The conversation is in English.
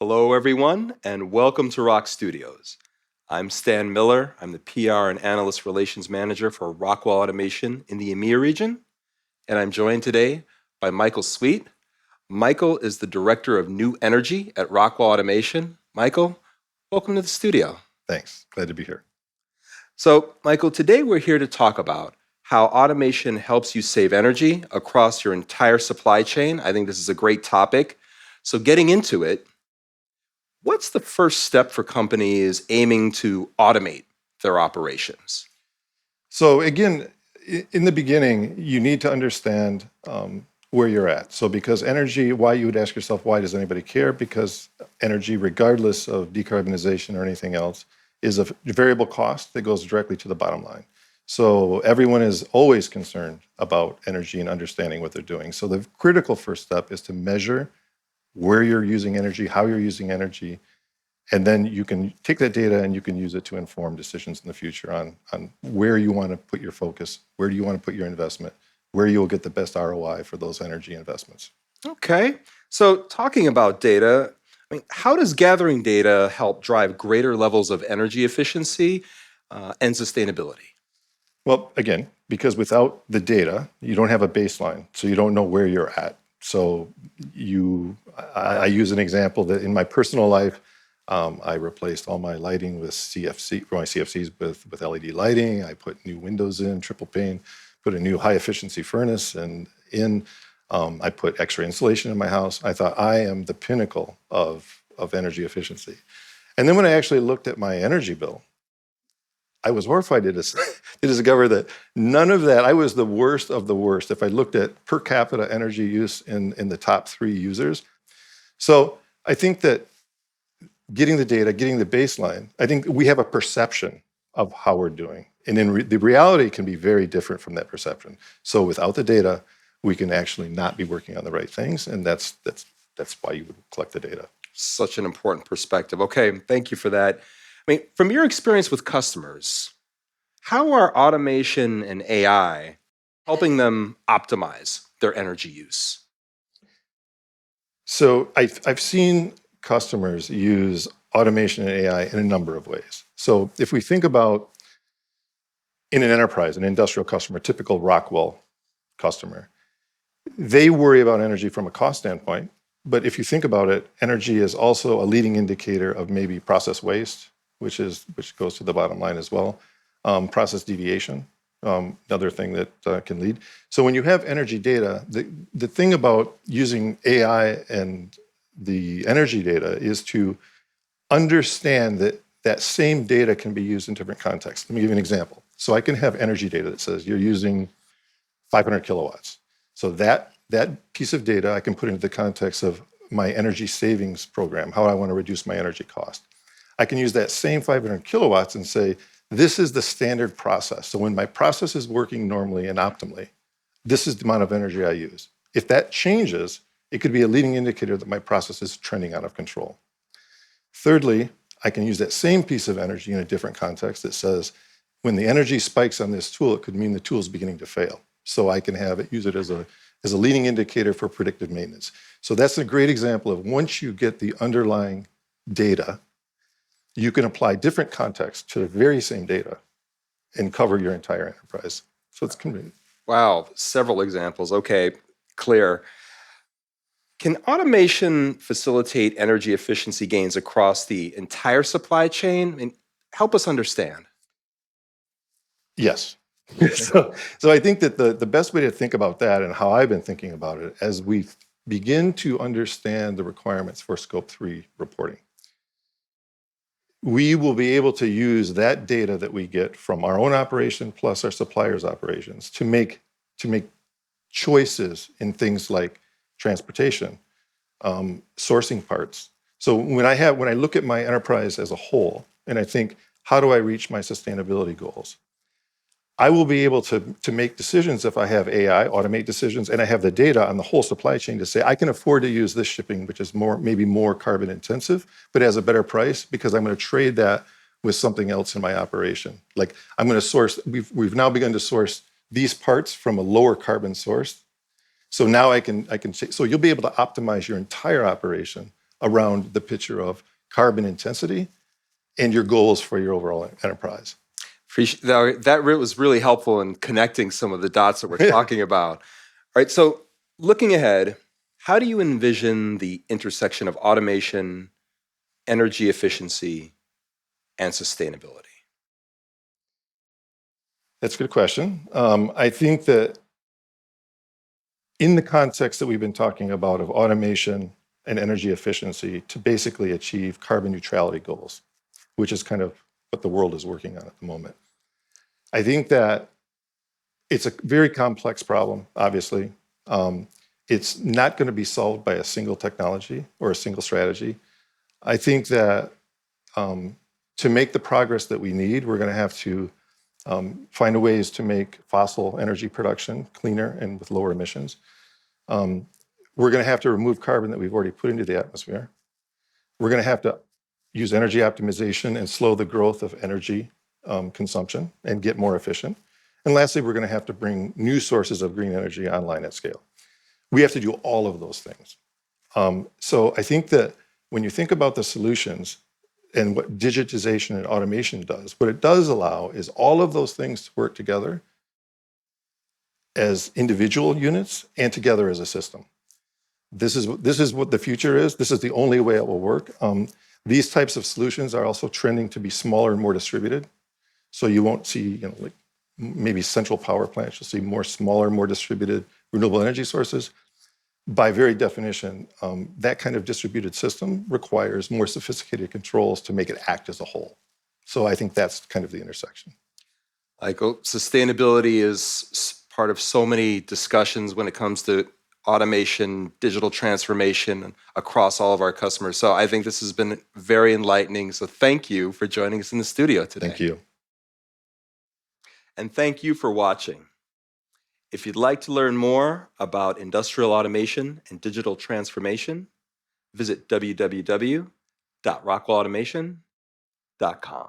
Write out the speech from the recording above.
Hello, everyone, and welcome to ROKStudios. I'm Stan Miller. I'm the PR and Analyst Relations Manager for Rockwell Automation in the EMEA region, and I'm joined today by Michael Sweet. Michael is the Director of New Energy at Rockwell Automation. Michael, welcome to the studio. Thanks. Glad to be here. So, Michael, today we're here to talk about how automation helps you save energy across your entire supply chain. I think this is a great topic. So, getting into it, what's the first step for companies aiming to automate their operations? So again, in the beginning, you need to understand where you're at. So because energy, why you would ask yourself, why does anybody care? Because energy, regardless of decarbonization or anything else, is a variable cost that goes directly to the bottom line. So everyone is always concerned about energy and understanding what they're doing. So the critical first step is to measure where you're using energy, how you're using energy, and then you can take that data and you can use it to inform decisions in the future on where you want to put your focus, where do you want to put your investment, where you'll get the best ROI for those energy investments. Okay. So, talking about data, how does gathering data help drive greater levels of energy efficiency and sustainability? Well, again, because without the data, you don't have a baseline, so you don't know where you're at. So I use an example that in my personal life, I replaced all my lighting with CFCs with LED lighting. I put new windows in, triple pane, put a new high efficiency furnace, and I put X-ray insulation in my house. I thought I am the pinnacle of energy efficiency. And then when I actually looked at my energy bill, I was horrified to discover that none of that, I was the worst of the worst if I looked at per capita energy use in the top 3 users. So I think that getting the data, getting the baseline, I think we have a perception of how we're doing. And then the reality can be very different from that perception. So without the data, we can actually not be working on the right things. And that's why you would collect the data. Such an important perspective. Okay, thank you for that. From your experience with customers, how are automation and AI helping them optimize their energy use? So I've seen customers use automation and AI in a number of ways. So if we think about in an enterprise, an industrial customer, typical Rockwell customer, they worry about energy from a cost standpoint. But if you think about it, energy is also a leading indicator of maybe process waste, which goes to the bottom line as well. Process deviation, another thing that can lead. So when you have energy data, the thing about using AI and the energy data is to understand that that same data can be used in different contexts. Let me give you an example. So I can have energy data that says you're using 500 kilowatts. So that piece of data I can put into the context of my energy savings program, how I want to reduce my energy cost. I can use that same 500 kilowatts and say, this is the standard process. So when my process is working normally and optimally, this is the amount of energy I use. If that changes, it could be a leading indicator that my process is trending out of control. Thirdly, I can use that same piece of energy in a different context that says, when the energy spikes on this tool, it could mean the tool is beginning to fail. So I can use it as a leading indicator for predictive maintenance. So that's a great example of once you get the underlying data, you can apply different contexts to the very same data and cover your entire enterprise. So it's convenient. Wow, several examples. Okay, clear. Can automation facilitate energy efficiency gains across the entire supply chain? Help us understand. Yes. So I think that the best way to think about that and how I've been thinking about it as we begin to understand the requirements for Scope 3 reporting, we will be able to use that data that we get from our own operation plus our suppliers' operations to make choices in things like transportation, sourcing parts. So when I look at my enterprise as a whole, and I think, how do I reach my sustainability goals? I will be able to make decisions if I have AI, automate decisions, and I have the data on the whole supply chain to say, I can afford to use this shipping, which is maybe more carbon intensive, but has a better price because I'm going to trade that with something else in my operation. Like I'm going to source, we've now begun to source these parts from a lower carbon source. So now I can say, so you'll be able to optimize your entire operation around the picture of carbon intensity and your goals for your overall enterprise. That was really helpful in connecting some of the dots that we're talking about. All right, so looking ahead, how do you envision the intersection of automation, energy efficiency, and sustainability? That's a good question. I think that in the context that we've been talking about of automation and energy efficiency to basically achieve carbon neutrality goals, which is kind of what the world is working on at the moment. I think that it's a very complex problem, obviously. It's not going to be solved by a single technology or a single strategy. I think that to make the progress that we need, we're going to have to find ways to make fossil energy production cleaner and with lower emissions. We're going to have to remove carbon that we've already put into the atmosphere. We're going to have to use energy optimization and slow the growth of energy consumption and get more efficient. And lastly, we're going to have to bring new sources of green energy online at scale. We have to do all of those things. So I think that when you think about the solutions and what digitization and automation does, what it does allow is all of those things to work together as individual units and together as a system. This is what the future is. This is the only way it will work. These types of solutions are also trending to be smaller and more distributed. So you won't see, like maybe central power plants. You'll see more smaller, more distributed renewable energy sources. By very definition, that kind of distributed system requires more sophisticated controls to make it act as a whole. So I think that's kind of the intersection. Sustainability is part of so many discussions when it comes to automation, digital transformation across all of our customers. So I think this has been very enlightening. So thank you for joining us in the studio today. Thank you. And thank you for watching. If you'd like to learn more about industrial automation and digital transformation, visit www.rockwellautomation.com.